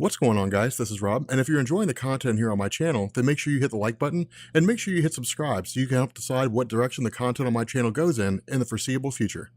What's going on, guys? This is Rob, and if you're enjoying the content here on my channel, then make sure you hit the like button and make sure you hit subscribe so you can help decide what direction the content on my channel goes in the foreseeable future.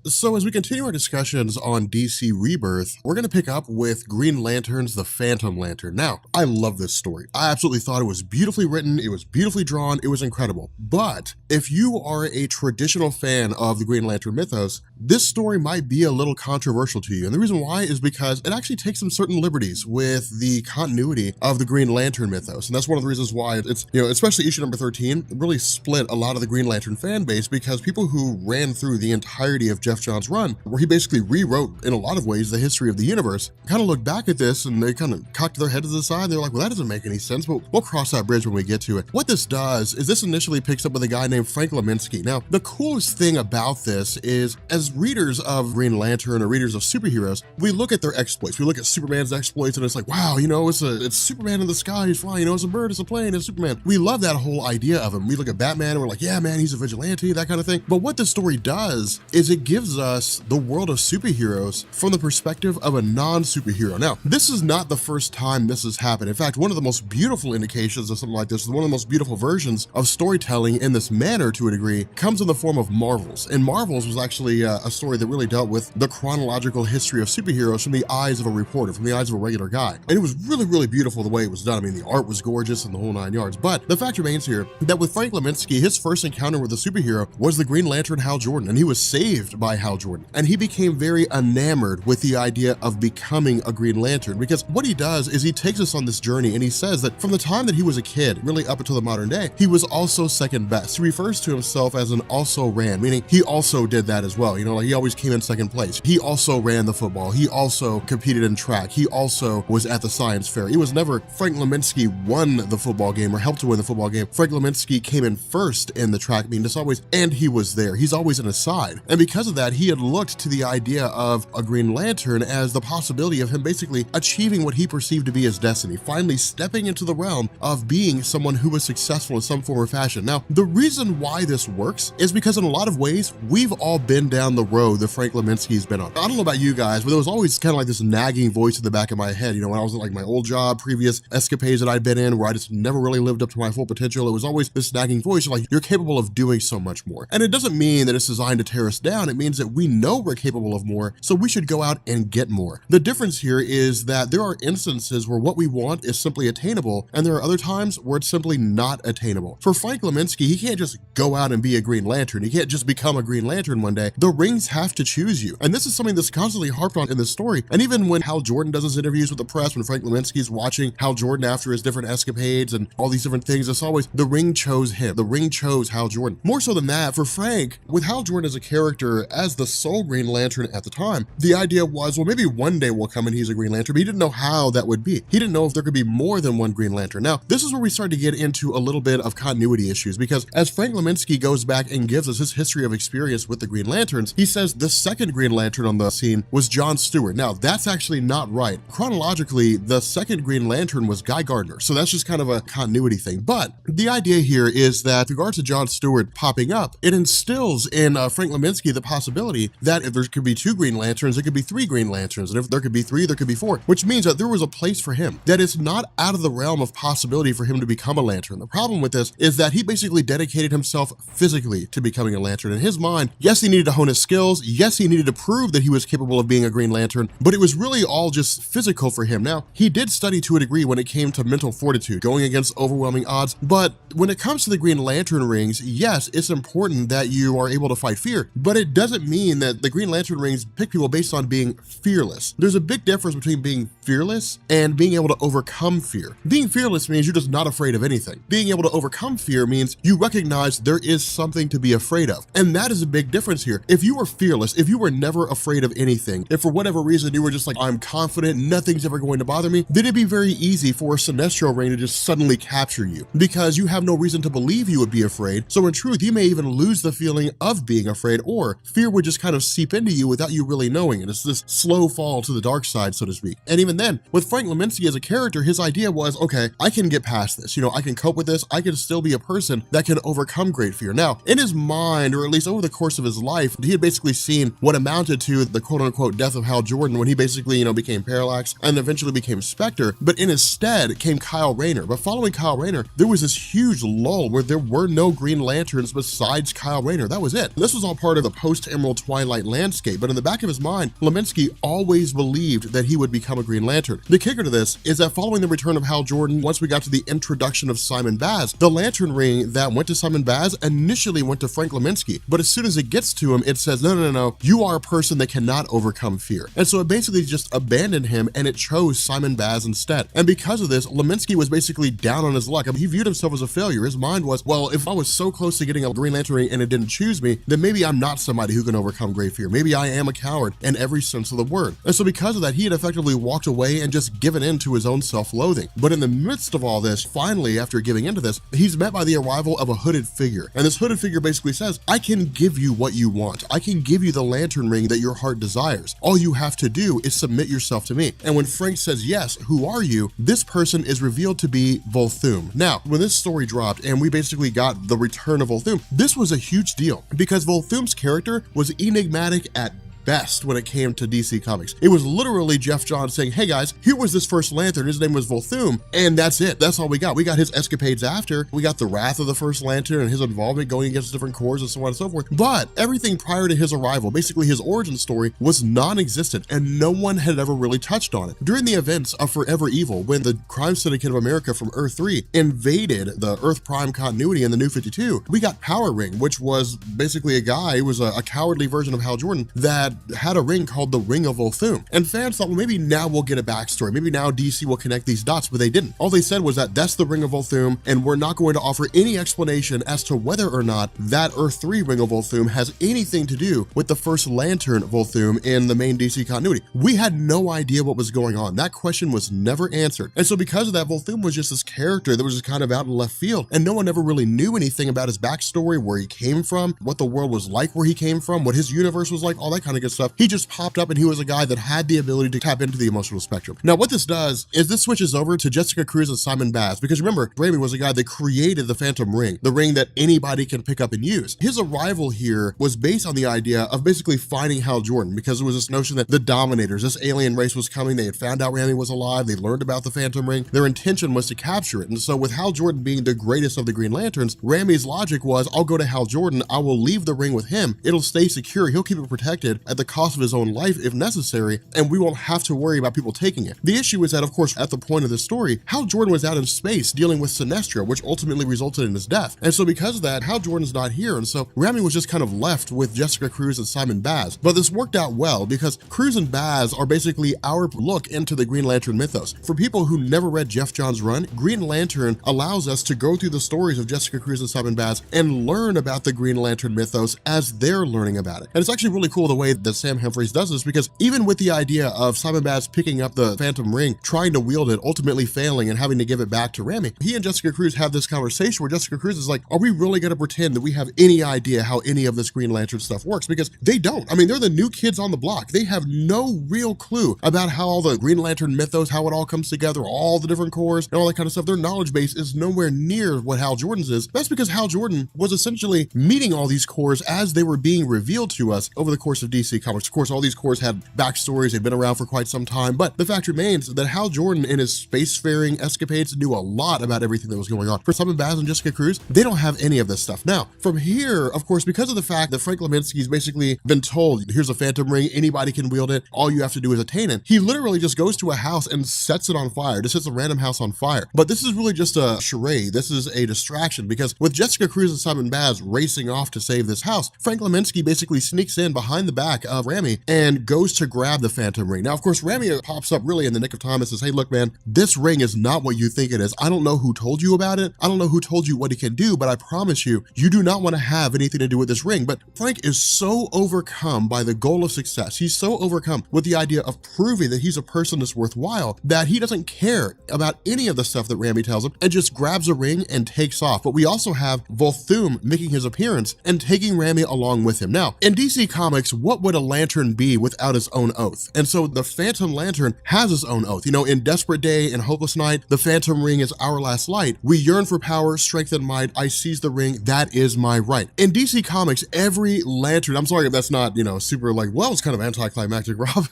So as we continue our discussions on DC Rebirth, we're going to pick up with Green Lantern's The Phantom Lantern. Now, I love this story. I absolutely thought it was beautifully written, it was beautifully drawn, it was incredible. But if you are a traditional fan of the Green Lantern mythos, this story might be a little controversial to you. And the reason why is because it actually takes some certain liberties with the continuity of the Green Lantern mythos. And that's one of the reasons why it's, especially issue number 13, really split a lot of the Green Lantern fan base, because people who ran through the entirety of Jeff Johns' run, where he basically rewrote in a lot of ways the history of the universe, kind of look back at this and they kind of cocked their head to the side. They're like, well, that doesn't make any sense, but we'll cross that bridge when we get to it. What this does is this initially picks up with a guy named Frank Leminski. Now, the coolest thing about this is, as readers of Green Lantern or readers of superheroes, we look at their exploits. We look at Superman's exploits and it's like, wow, it's Superman in the sky, he's flying, it's a bird, it's a plane, it's Superman. We love that whole idea of him. We look at Batman and we're like, yeah, man, he's a vigilante, that kind of thing. But what this story does is it gives us the world of superheroes from the perspective of a non-superhero. Now, this is not the first time this has happened. In fact, one of the most beautiful indications of something like this, one of the most beautiful versions of storytelling in this manner to a degree, comes in the form of Marvels. And Marvels was actually a story that really dealt with the chronological history of superheroes from the eyes of a reporter, from the eyes of a regular guy. And it was really, really beautiful the way it was done. I mean, the art was gorgeous and the whole 9 yards. But the fact remains here that with Frank Leminski, his first encounter with a superhero was the Green Lantern Hal Jordan, and he was saved by Hal Jordan. And he became very enamored with the idea of becoming a Green Lantern, because what he does is he takes us on this journey and he says that from the time that he was a kid, really up until the modern day, he was also second best. He refers to himself as an also ran, meaning he also did that as well. Like he always came in second place. He also ran the football. He also competed in track. He also was at the science fair. It was never Frank Leminski won the football game or helped to win the football game. Frank Leminski came in first in the track meet. It's always, and he was there. He's always an aside. And because of that, he had looked to the idea of a Green Lantern as the possibility of him basically achieving what he perceived to be his destiny, finally stepping into the realm of being someone who was successful in some form or fashion. Now, the reason why this works is because in a lot of ways, we've all been down the road that Frank Leminski's been on. I don't know about you guys, but there was always kind of like this nagging voice in the back of my head, when I was at like my old job, previous escapades that I'd been in, where I just never really lived up to my full potential. It was always this nagging voice like, you're capable of doing so much more. And it doesn't mean that it's designed to tear us down. It means that we know we're capable of more, so we should go out and get more. The difference here is that there are instances where what we want is simply attainable, and there are other times where it's simply not attainable. For Frank Leminski, he can't just go out and be a Green Lantern. He can't just become a Green Lantern one day. The rings have to choose you. And this is something that's constantly harped on in this story. And even when Hal Jordan does his interviews with the press, when Frank Leminski's watching Hal Jordan after his different escapades and all these different things, it's always the ring chose him. The ring chose Hal Jordan. More so than that, for Frank, with Hal Jordan as a character, as the sole Green Lantern at the time, the idea was, well, maybe one day will come and he's a Green Lantern, but he didn't know how that would be. He didn't know if there could be more than one Green Lantern. Now, this is where we start to get into a little bit of continuity issues, because as Frank Leminski goes back and gives us his history of experience with the Green Lanterns, he says the second Green Lantern on the scene was John Stewart. Now, that's actually not right. Chronologically, the second Green Lantern was Guy Gardner, so that's just kind of a continuity thing. But the idea here is that with regards to John Stewart popping up, it instills in Frank Leminski the possibility that if there could be two Green Lanterns, there could be three Green Lanterns, and if there could be three, there could be four, which means that there was a place for him, that it's not out of the realm of possibility for him to become a Lantern. The problem with this is that he basically dedicated himself physically to becoming a Lantern. In his mind, yes, he needed to hone his skills, yes, he needed to prove that he was capable of being a Green Lantern, but it was really all just physical for him. Now, he did study to a degree when it came to mental fortitude, going against overwhelming odds, but when it comes to the Green Lantern rings, yes, it's important that you are able to fight fear, but it doesn't mean that the Green Lantern rings pick people based on being fearless. There's a big difference between being fearless and being able to overcome fear. Being fearless means you're just not afraid of anything. Being able to overcome fear means you recognize there is something to be afraid of. And that is a big difference here. If you were fearless, if you were never afraid of anything, if for whatever reason you were just like, I'm confident, nothing's ever going to bother me, then it'd be very easy for a Sinestro ring to just suddenly capture you, because you have no reason to believe you would be afraid. So in truth, you may even lose the feeling of being afraid, or fear would just kind of seep into you without you really knowing it. It's this slow fall to the dark side, so to speak. And even even then, with Frank Leminski as a character, his idea was, okay, I can get past this. You know, I can cope with this. I can still be a person that can overcome great fear. Now, in his mind, or at least over the course of his life, he had basically seen what amounted to the quote-unquote death of Hal Jordan when he basically, you know, became Parallax and eventually became Spectre. But in his stead came Kyle Rayner. But following Kyle Rayner, there was this huge lull where there were no Green Lanterns besides Kyle Rayner. That was it. This was all part of the post-Emerald Twilight landscape, but in the back of his mind, Leminski always believed that he would become a Green Lantern. The kicker to this is that following the return of Hal Jordan, once we got to the introduction of Simon Baz, the Lantern Ring that went to Simon Baz initially went to Frank Leminski, but as soon as it gets to him, it says, no, you are a person that cannot overcome fear. And so it basically just abandoned him and it chose Simon Baz instead. And because of this, Leminski was basically down on his luck. I mean, he viewed himself as a failure. His mind was, well, if I was so close to getting a Green Lantern Ring and it didn't choose me, then maybe I'm not somebody who can overcome great fear. Maybe I am a coward in every sense of the word. And so because of that, he had effectively walked away and just given in to his own self-loathing. But in the midst of all this, finally, after giving into this, he's met by the arrival of a hooded figure. And this hooded figure basically says, I can give you what you want. I can give you the Lantern Ring that your heart desires. All you have to do is submit yourself to me. And when Frank says, yes, who are you? This person is revealed to be Volthoom. Now, when this story dropped and we basically got the return of Volthoom, this was a huge deal because Volthoom's character was enigmatic at best when it came to DC Comics. It was literally Jeff Johns saying, hey guys, here was this first Lantern, his name was Volthoom, and that's it. That's all we got. We got his escapades after. We got the wrath of the first Lantern and his involvement going against different corps and so on and so forth. But everything prior to his arrival, basically his origin story, was non-existent and no one had ever really touched on it. During the events of Forever Evil, when the Crime Syndicate of America from Earth 3 invaded the Earth Prime continuity in the New 52, we got Power Ring, which was basically a guy who was a cowardly version of Hal Jordan that had a ring called the Ring of Volthoom. And fans thought, well, maybe now we'll get a backstory. Maybe now DC will connect these dots, but they didn't. All they said was that that's the Ring of Volthoom, and we're not going to offer any explanation as to whether or not that Earth 3 Ring of Volthoom has anything to do with the first Lantern Volthoom in the main DC continuity. We had no idea what was going on. That question was never answered. And so because of that, Volthoom was just this character that was just kind of out in left field, and no one ever really knew anything about his backstory, where he came from, what the world was like where he came from, what his universe was like, all that kind of good stuff. He just popped up and he was a guy that had the ability to tap into the emotional spectrum. Now, what this does is this switches over to Jessica Cruz and Simon Baz, because remember, Raimi was a guy that created the Phantom Ring, the ring that anybody can pick up and use. His arrival here was based on the idea of basically finding Hal Jordan, because there was this notion that the Dominators, this alien race was coming, they had found out Raimi was alive, they learned about the Phantom Ring, their intention was to capture it. And so with Hal Jordan being the greatest of the Green Lanterns, Raimi's logic was, I'll go to Hal Jordan, I will leave the ring with him, it'll stay secure, he'll keep it protected at the cost of his own life if necessary, and we won't have to worry about people taking it. The issue is that, of course, at the point of the story, Hal Jordan was out in space dealing with Sinestro, which ultimately resulted in his death. And so because of that, Hal Jordan's not here, and so Raimi was just kind of left with Jessica Cruz and Simon Baz. But this worked out well because Cruz and Baz are basically our look into the Green Lantern mythos. For people who never read Jeff Johns' run, Green Lantern allows us to go through the stories of Jessica Cruz and Simon Baz and learn about the Green Lantern mythos as they're learning about it. And it's actually really cool the way that Sam Humphries does this, because even with the idea of Simon Baz picking up the Phantom Ring, trying to wield it, ultimately failing and having to give it back to Raimi, he and Jessica Cruz have this conversation where Jessica Cruz is like, are we really going to pretend that we have any idea how any of this Green Lantern stuff works? Because they don't. I mean, they're the new kids on the block. They have no real clue about how all the Green Lantern mythos, how it all comes together, all the different cores and all that kind of stuff. Their knowledge base is nowhere near what Hal Jordan's is. That's because Hal Jordan was essentially meeting all these cores as they were being revealed to us over the course of DC Comics. Of course, all these cores had backstories, they've been around for quite some time, but the fact remains that Hal Jordan in his spacefaring escapades knew a lot about everything that was going on. For Simon Baz and Jessica Cruz, they don't have any of this stuff. Now, from here, of course, because of the fact that Frank Leminski's basically been told, here's a Phantom Ring, anybody can wield it, all you have to do is attain it, he literally just goes to a house and sets it on fire, just sets a random house on fire. But this is really just a charade. This is a distraction, because with Jessica Cruz and Simon Baz racing off to save this house, Frank Leminski basically sneaks in behind the back of Raimi and goes to grab the Phantom Ring. Now, of course, Raimi pops up really in the nick of time and says, hey, look, man, this ring is not what you think it is. I don't know who told you about it. I don't know who told you what it can do, but I promise you, you do not want to have anything to do with this ring. But Frank is so overcome by the goal of success. He's so overcome with the idea of proving that he's a person that's worthwhile that he doesn't care about any of the stuff that Raimi tells him and just grabs a ring and takes off. But we also have Volthoom making his appearance and taking Raimi along with him. Now, in DC Comics, what would a lantern be without its own oath? And so the Phantom Lantern has its own oath. You know, in Desperate Day and Hopeless Night, the Phantom Ring is our last light. We yearn for power, strength, and might. I seize the ring. That is my right. In DC Comics, every lantern, I'm sorry if that's not, you know, super like, well, it's kind of anticlimactic, Rob.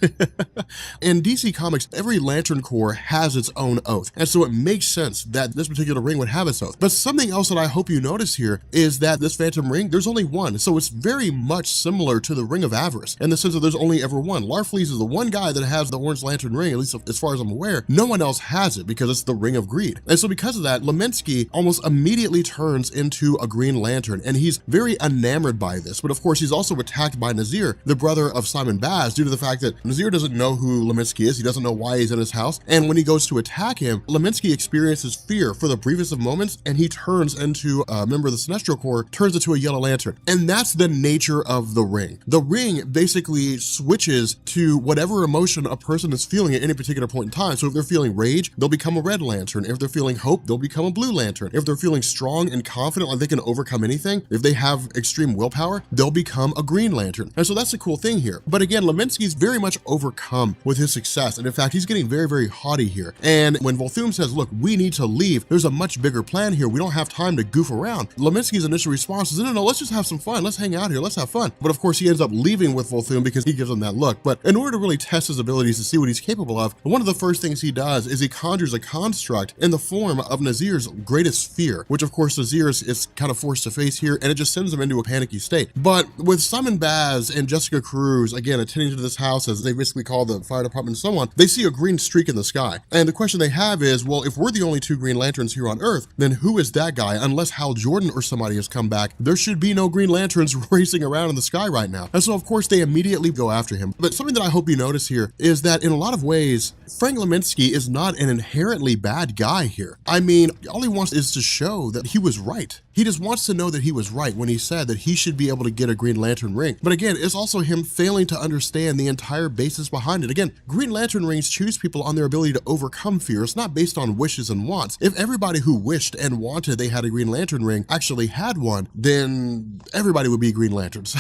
In DC Comics, every Lantern Corps has its own oath. And so it makes sense that this particular ring would have its oath. But something else that I hope you notice here is that this Phantom Ring, there's only one. So it's very much similar to the Ring of Avarice in the sense that there's only ever one. Larfleeze is the one guy that has the Orange Lantern Ring, at least as far as I'm aware. No one else has it because it's the Ring of Greed. And so because of that, Leminski almost immediately turns into a Green Lantern, and he's very enamored by this. But of course, he's also attacked by Nazir, the brother of Simon Baz, due to the fact that Nazir doesn't know who Leminski is. He doesn't know why he's in his house. And when he goes to attack him, Leminski experiences fear for the briefest of moments, and he turns into a member of the Sinestro Corps, turns into a Yellow Lantern. And that's the nature of the ring. The ring basically switches to whatever emotion a person is feeling at any particular point in time. So if they're feeling rage, they'll become a Red Lantern. If they're feeling hope, they'll become a Blue Lantern. If they're feeling strong and confident, like they can overcome anything, if they have extreme willpower, they'll become a Green Lantern. And so that's the cool thing here. But again, Leminski's very much overcome with his success. And in fact, he's getting very, very haughty here. And when Volthoom says, look, we need to leave, there's a much bigger plan here. We don't have time to goof around. Leminski's initial response is, no, let's just have some fun. Let's hang out here. Let's have fun. But of course, he ends up leaving with Volthoom because he gives him that look. But in order to really test his abilities to see what he's capable of, one of the first things he does is he conjures a construct in the form of Nazir's greatest fear, which of course Nazir is kind of forced to face here, and it just sends him into a panicky state. But with Simon Baz and Jessica Cruz, again, attending to this house, as they basically call the fire department and so on, they see a green streak in the sky. And the question they have is, well, if we're the only two Green Lanterns here on Earth, then who is that guy? Unless Hal Jordan or somebody has come back, there should be no Green Lanterns racing around in the sky right now. And so of course they immediately go after him. But something that I hope you notice here is that in a lot of ways, Frank Leminski is not an inherently bad guy here. I mean, all he wants is to show that he was right. He just wants to know that he was right when he said that he should be able to get a Green Lantern ring. But again, it's also him failing to understand the entire basis behind it. Again, Green Lantern rings choose people on their ability to overcome fear. It's not based on wishes and wants. If everybody who wished and wanted they had a Green Lantern ring actually had one, then everybody would be Green Lanterns.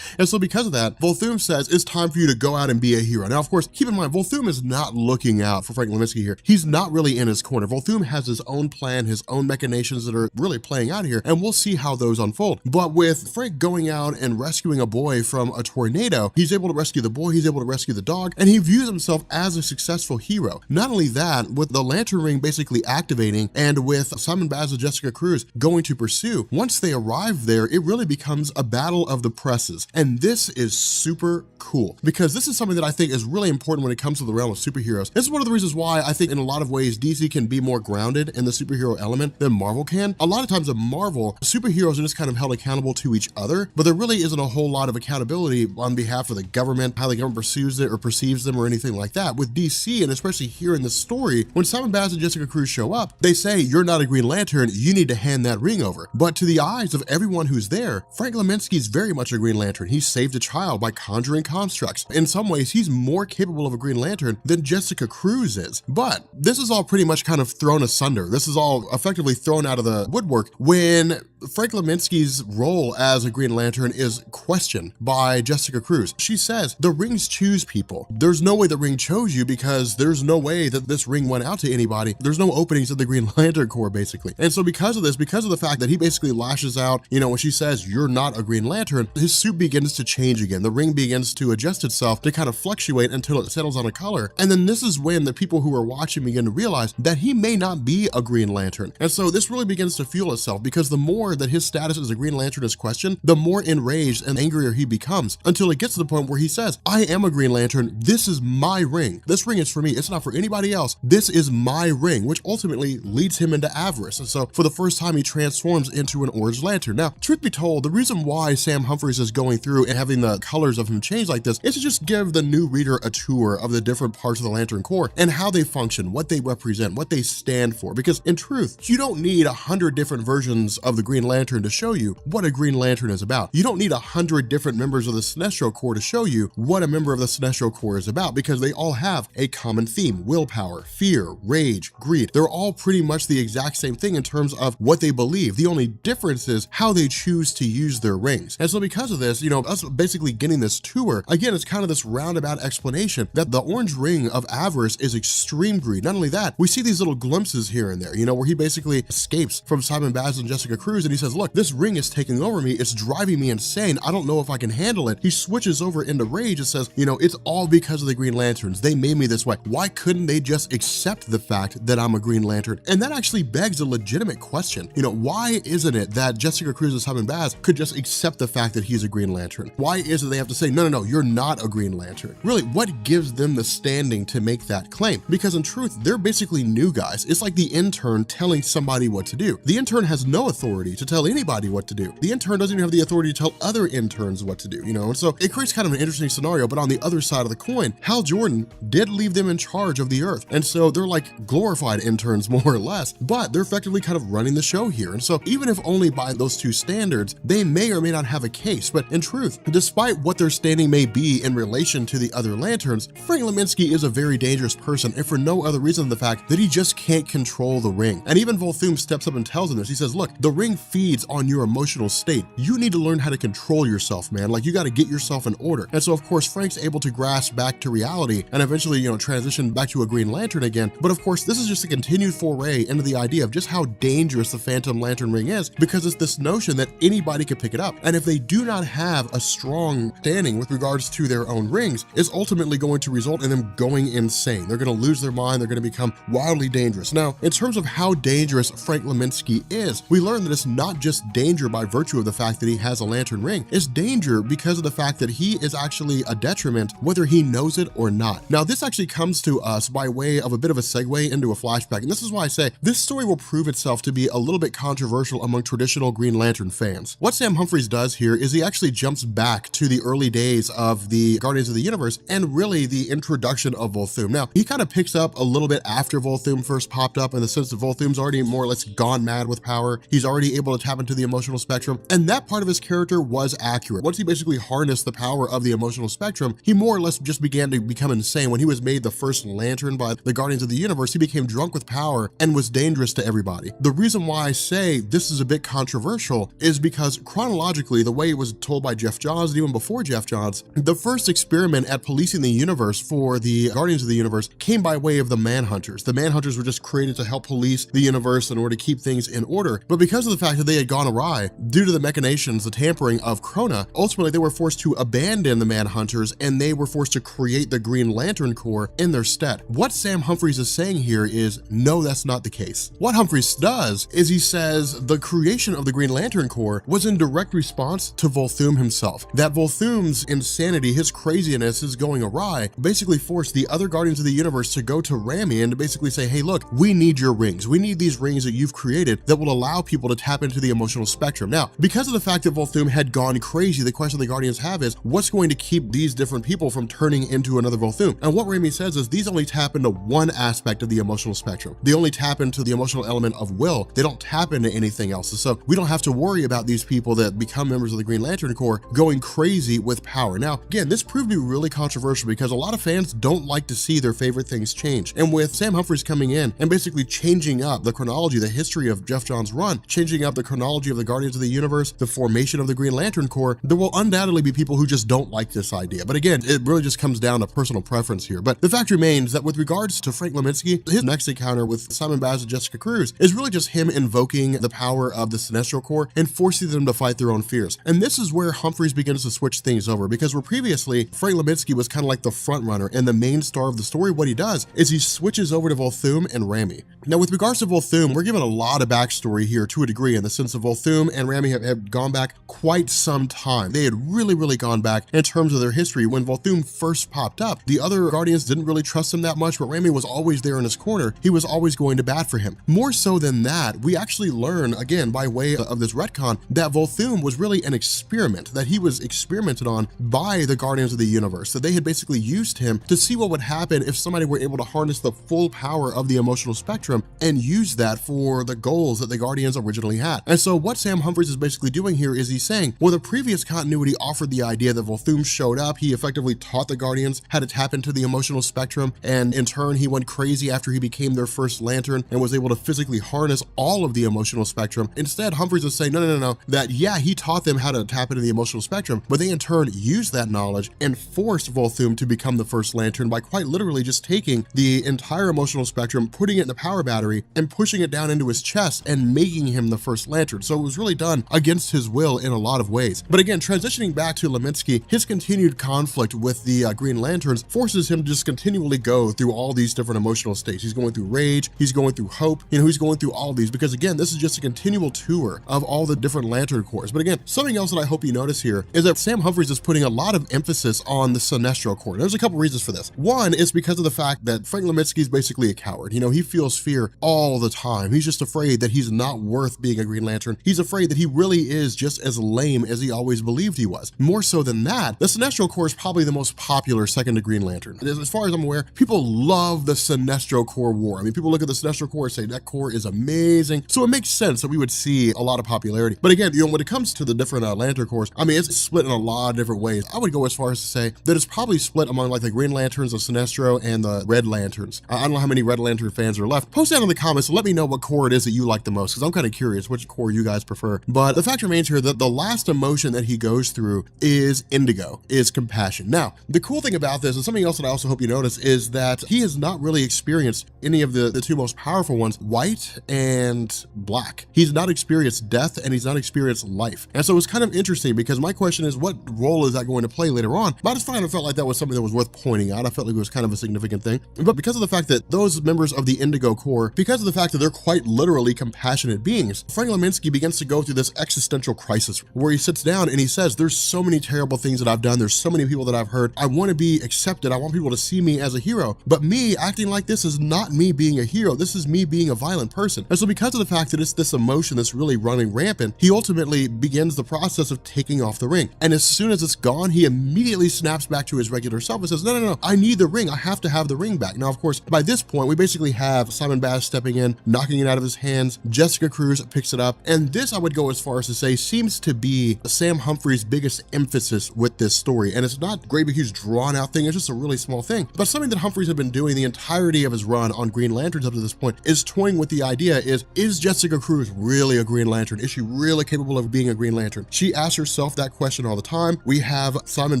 And so because of that, Volthoom says it's time for you to go out and be a hero. Now, of course, keep in mind, Volthoom is not looking out for Frank Leminski here. He's not really in his corner. Volthoom has his own plan, his own machinations that are really playing out here, and we'll see how those unfold. But with Frank going out and rescuing a boy from a tornado, he's able to rescue the boy, he's able to rescue the dog, and he views himself as a successful hero. Not only that, with the Lantern Ring basically activating and with Simon Baz and Jessica Cruz going to pursue, once they arrive there, it really becomes a battle of the presses. And this is super cool because this is something that I think is really important when it comes to the realm of superheroes. This is one of the reasons why I think in a lot of ways DC can be more grounded in the superhero element than Marvel can. A lot of times in Marvel, superheroes are just kind of held accountable to each other, but there really isn't a whole lot of accountability on behalf of the government, how the government pursues it or perceives them or anything like that. With DC, and especially here in this story, when Simon Baz and Jessica Cruz show up, they say, you're not a Green Lantern, you need to hand that ring over. But to the eyes of everyone who's there, Frank Leminski is very much a Green Lantern. He saved a child by conjuring constructs. In some ways, he's more capable of a Green Lantern than Jessica Cruz is. But this is all pretty much kind of thrown asunder. This is all effectively thrown out of the woodwork when Frank Leminski's role as a Green Lantern is questioned by Jessica Cruz. She says, the rings choose people. There's no way the ring chose you because there's no way that this ring went out to anybody. There's no openings in the Green Lantern Corps, basically. And so because of this, because of the fact that he basically lashes out, you know, when she says, you're not a Green Lantern, his suit begins to change again. The ring begins to adjust itself to kind of fluctuate until it settles on a color. And then this is when the people who are watching begin to realize that he may not be a Green Lantern. And so this really begins to fuel itself because the more that his status as a Green Lantern is questioned, the more enraged and angrier he becomes until it gets to the point where he says, I am a Green Lantern. This is my ring. This ring is for me. It's not for anybody else. This is my ring, which ultimately leads him into avarice. And so for the first time, he transforms into an Orange Lantern. Now, truth be told, the reason why Sam Humphries is going through and having the colors of him change like this is to just give the new reader a tour of the different parts of the Lantern Corps and how they function, what they represent, what they stand for. Because in truth, you don't need 100 different versions of the Green Lantern to show you what a Green Lantern is about. You don't need 100 different members of the Sinestro Corps to show you what a member of the Sinestro Corps is about because they all have a common theme: willpower, fear, rage, greed. They're all pretty much the exact same thing in terms of what they believe. The only difference is how they choose to use their rings. And so because of this, you know, us basically basically getting this tour, again, it's kind of this roundabout explanation that the orange ring of avarice is extreme greed. Not only that, we see these little glimpses here and there, where he basically escapes from Simon Baz and Jessica Cruz, and he says, look, this ring is taking over me. It's driving me insane. I don't know if I can handle it. He switches over into rage and says, it's all because of the Green Lanterns. They made me this way. Why couldn't they just accept the fact that I'm a Green Lantern? And that actually begs a legitimate question. Why isn't it that Jessica Cruz and Simon Baz could just accept the fact that he's a Green Lantern? Why is it they have to say, no, you're not a Green Lantern? Really, what gives them the standing to make that claim? Because in truth, they're basically new guys. It's like the intern telling somebody what to do. The intern has no authority to tell anybody what to do. The intern doesn't even have the authority to tell other interns what to do, And so it creates kind of an interesting scenario, but on the other side of the coin, Hal Jordan did leave them in charge of the Earth. And so they're like glorified interns more or less, but they're effectively kind of running the show here. And so even if only by those two standards, they may or may not have a case. But in truth, despite what their standing may be in relation to the other Lanterns, Frank Leminski is a very dangerous person, and for no other reason than the fact that he just can't control the ring. And even Volthoom steps up and tells him this. He says, look, the ring feeds on your emotional state. You need to learn how to control yourself, man. Like, you got to get yourself in order. And so, of course, Frank's able to grasp back to reality and eventually, transition back to a Green Lantern again. But of course, this is just a continued foray into the idea of just how dangerous the Phantom Lantern ring is, because it's this notion that anybody could pick it up. And if they do not have a strong standing with regards to their own rings, it's ultimately going to result in them going insane. They're going to lose their mind. They're going to become wildly dangerous. Now, in terms of how dangerous Frank Leminski is, we learn that it's not just danger by virtue of the fact that he has a lantern ring. It's danger because of the fact that he is actually a detriment, whether he knows it or not. Now, this actually comes to us by way of a bit of a segue into a flashback. And this is why I say this story will prove itself to be a little bit controversial among traditional Green Lantern fans. What Sam Humphries does here is he actually jumps back to the early days of the Guardians of the Universe and really the introduction of Volthoom. Now, he kind of picks up a little bit after Volthoom first popped up, in the sense that Volthoom's already more or less gone mad with power. He's already able to tap into the emotional spectrum, and that part of his character was accurate. Once he basically harnessed the power of the emotional spectrum, he more or less just began to become insane. When he was made the first Lantern by the Guardians of the Universe, he became drunk with power and was dangerous to everybody. The reason why I say this is a bit controversial is because chronologically, the way it was told by Jeff Johns, and even before Jeff Johns, the first experiment at policing the universe for the Guardians of the Universe came by way of the Manhunters. The Manhunters were just created to help police the universe in order to keep things in order. But because of the fact that they had gone awry, due to the machinations, the tampering of Krona, ultimately they were forced to abandon the Manhunters, and they were forced to create the Green Lantern Corps in their stead. What Sam Humphries is saying here is, no, that's not the case. What Humphries does is he says the creation of the Green Lantern Corps was in direct response to Volthoom himself. That Volthoom's insanity, his craziness, his going awry, basically forced the other Guardians of the Universe to go to Rami and to basically say, hey, look, we need your rings. We need these rings that you've created that will allow people to tap into the emotional spectrum. Now, because of the fact that Volthoom had gone crazy, the question the Guardians have is, what's going to keep these different people from turning into another Volthoom? And what Rami says is these only tap into one aspect of the emotional spectrum. They only tap into the emotional element of will. They don't tap into anything else. And so we don't have to worry about these people that become members of the Green Lantern Corps going crazy with power. Now, again, this proved to be really controversial because a lot of fans don't like to see their favorite things change. And with Sam Humphries coming in and basically changing up the chronology, the history of Jeff Johns' run, changing up the chronology of the Guardians of the Universe, the formation of the Green Lantern Corps, there will undoubtedly be people who just don't like this idea. But again, it really just comes down to personal preference here. But the fact remains that with regards to Frank Leminski, his next encounter with Simon Baz and Jessica Cruz is really just him invoking the power of the Sinestro Corps and forcing them to fight their own fears. And this is where Humphries begins to switch things over, because where previously Frank Leminski was kind of like the front runner and the main star of the story, what he does is he switches over to Volthoom and Rami. Now, with regards to Volthoom, we're given a lot of backstory here to a degree, in the sense of Volthoom and Rami have gone back quite some time. They had really gone back in terms of their history. When Volthoom first popped up, the other Guardians didn't really trust him that much, but Rami was always there in his corner. He was always going to bat for him. More so than that, we actually learn, again, by way of this retcon, that Volthoom was really an experiment, that he was experimented on by the Guardians of the Universe, that they had basically used him to see what would happen if somebody were able to harness the full power of the emotional spectrum and use that for the goals that the Guardians originally had. And so what Sam Humphries is basically doing here is he's saying, well, the previous continuity offered the idea that Volthoom showed up, he effectively taught the Guardians how to tap into the emotional spectrum, and in turn he went crazy after he became their first Lantern and was able to physically harness all of the emotional spectrum. Instead, Humphries is saying, no, that yeah, he taught them how to tap into the emotional spectrum, but they in turn used that knowledge and forced Volthoom to become the first Lantern by quite literally just taking the entire emotional spectrum, putting it in the power battery, and pushing it down into his chest and making him the first Lantern. So it was really done against his will in a lot of ways. But again, transitioning back to Leminsky, his continued conflict with the Green Lanterns forces him to just continually go through all these different emotional states. He's going through rage, he's going through hope, he's going through all these, because again, this is just a continual tour of all the different Lantern Corps. But again, something else that I hope you notice here is that Sam Humphries is putting a lot of emphasis on the Sinestro Corps. There's a couple reasons for this. One is because of the fact that Frank Leminsky is basically a coward. He feels fear all the time. He's just afraid that he's not worth being a Green Lantern. He's afraid that he really is just as lame as he always believed he was. More so than that, the Sinestro Corps is probably the most popular second to Green Lantern. As far as I'm aware, people love the Sinestro Corps war. I mean, people look at the Sinestro Corps and say that Corps is amazing. So it makes sense that we would see a lot of popularity. But again, when it comes to the different Lantern Corps, I mean, it's split in a lot of different ways. I would go as far as to say that it's probably split among like the Green Lanterns, the Sinestro, and the Red Lanterns. I don't know how many Red Lantern fans are left. Post that in the comments and let me know what Corps it is that you like the most, because I'm kind of curious which Corps you guys prefer. But the fact remains here that the last emotion that he goes through is indigo, is compassion. Now, the cool thing about this, and something else that I also hope you notice, is that he has not really experienced any of the two most powerful ones, white and black. He's not experienced death and he's not experienced life. And so it's kind of interesting, because my question is, what role is that going to play later on? But I just kind of felt like that was something that was worth pointing out. I felt like it was kind of a significant thing. But because of the fact that those members of the Indigo Corps, because of the fact that they're quite literally compassionate beings, Frank Leminsky begins to go through this existential crisis where he sits down and he says, there's so many terrible things that I've done. There's so many people that I've hurt. I want to be accepted. I want people to see me as a hero. But me acting like this is not me being a hero. This is me being a violent person. And so because of the fact that it's this emotion that's really running rampant, he ultimately begins the process of taking off the ring. And as soon as it's gone, he immediately snaps back to his regular self and says, no, I need the ring. I have to have the ring back. Now, of course, by this point, we basically have Simon Baz stepping in, knocking it out of his hands. Jessica Cruz picks it up. And this, I would go as far as to say, seems to be Sam Humphries' biggest emphasis with this story. And it's not great, big, huge, drawn out thing. It's just a really small thing. But something that Humphries had been doing the entirety of his run on Green Lanterns up to this point is toying with the idea is Jessica Cruz really a Green Lantern? Is she really capable of being a Green Lantern? She asks herself that question all the time. We have Simon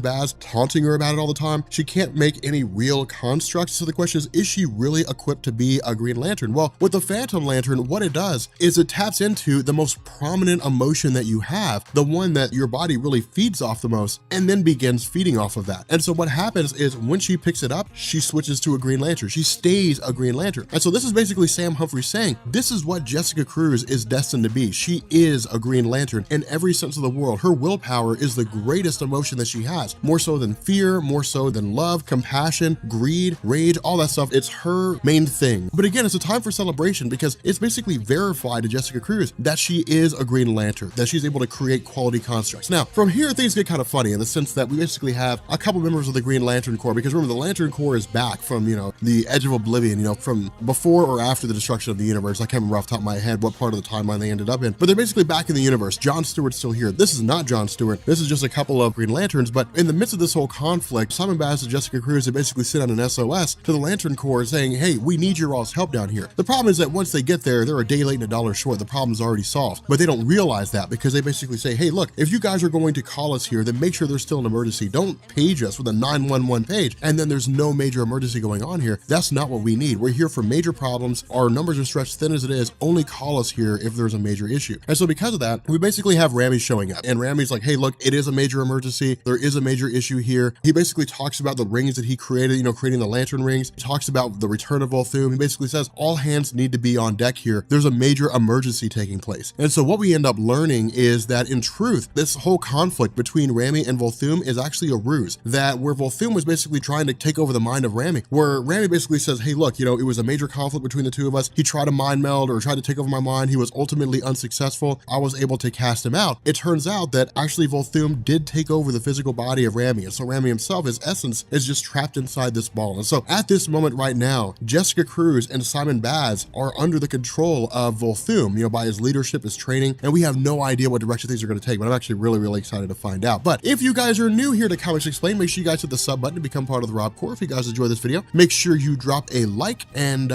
Baz taunting her about it all the time. She can't make any real constructs. So the question is she really equipped to be a Green Lantern? Well, with the Phantom Lantern, what it does is it taps into the most prominent emotion that you have, the one that your body really feeds off the most, and then begins feeding off of that. And so what happens is when she picks it up, she switches to a Green Lantern. She stays a Green Lantern. And so this is basically Sam Humphries saying, this is what Jessica Cruz is destined to be. She is a Green Lantern in every sense of the world. Her willpower is the greatest emotion that she has, more so than fear, more so than love, compassion, greed, rage, all that stuff. It's her main thing. But again, it's a time for celebration because it's basically verified to Jessica Cruz that she is a Green Lantern, that she's able to create quality constructs. Now, from here, things get kind of funny in the sense that we basically have a couple members of the Green Lantern Corps, because remember, the Lantern Corps is back from, the edge of oblivion, from before or after the destruction of the universe. I can't remember off the top of my head what part of the timeline they ended up in, but they're basically back in the universe. John Stewart's still here. This is not John Stewart. This is just a couple of Green Lanterns, but in the midst of this whole conflict, Simon Baz and Jessica Cruz, they basically sent out an SOS to the Lantern Corps saying, hey, we need your all's help down here. The problem is that once they get there, they're a day late and $1 short. The problem's already solved, but they don't realize that because they basically say, hey, look, if you guys are going to call us here, then make sure there's still an emergency. Don't page us with a 911 page and then there's no major emergency going on here. That's not what we need. We're here for major problems. Our numbers are stretched thin as it is. Only call us here if there's a major issue. And so because of that, we basically have Rami showing up, and Rami's like, hey, look, it is a major emergency. There is a major issue here. He basically talks about the rings that he created, creating the lantern rings. He talks about the return of Volthoom. He basically says all hands need to be on deck here. There's a major emergency taking place. And so what we end up learning is that in truth, this whole conflict between Rami and Volthoom is actually a ruse, that where Volthoom was basically trying to take over the mind of Rami, where Rami basically says, hey, look, it was a major conflict between the two of us. He tried to mind meld or tried to take over my mind. He was ultimately unsuccessful. I was able to cast him out. It turns out that actually Volthoom did take over the physical body of Rami. And so Rami himself, his essence, is just trapped inside this ball. And so at this moment right now, Jessica Cruz and Simon Baz are under the control of Volthoom, by his leadership, his training, and we have no idea what direction things are going to take, but I'm actually really, really excited to find out. But if you guys are new here to Comics Explained, make sure you guys hit the sub button to become part of the Rob Corps. If you guys enjoy this video, make sure you drop a like, and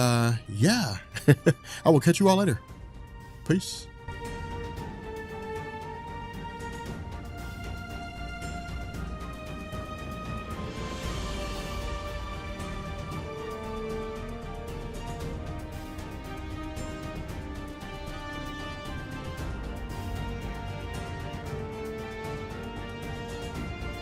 yeah, I will catch you all later. Peace.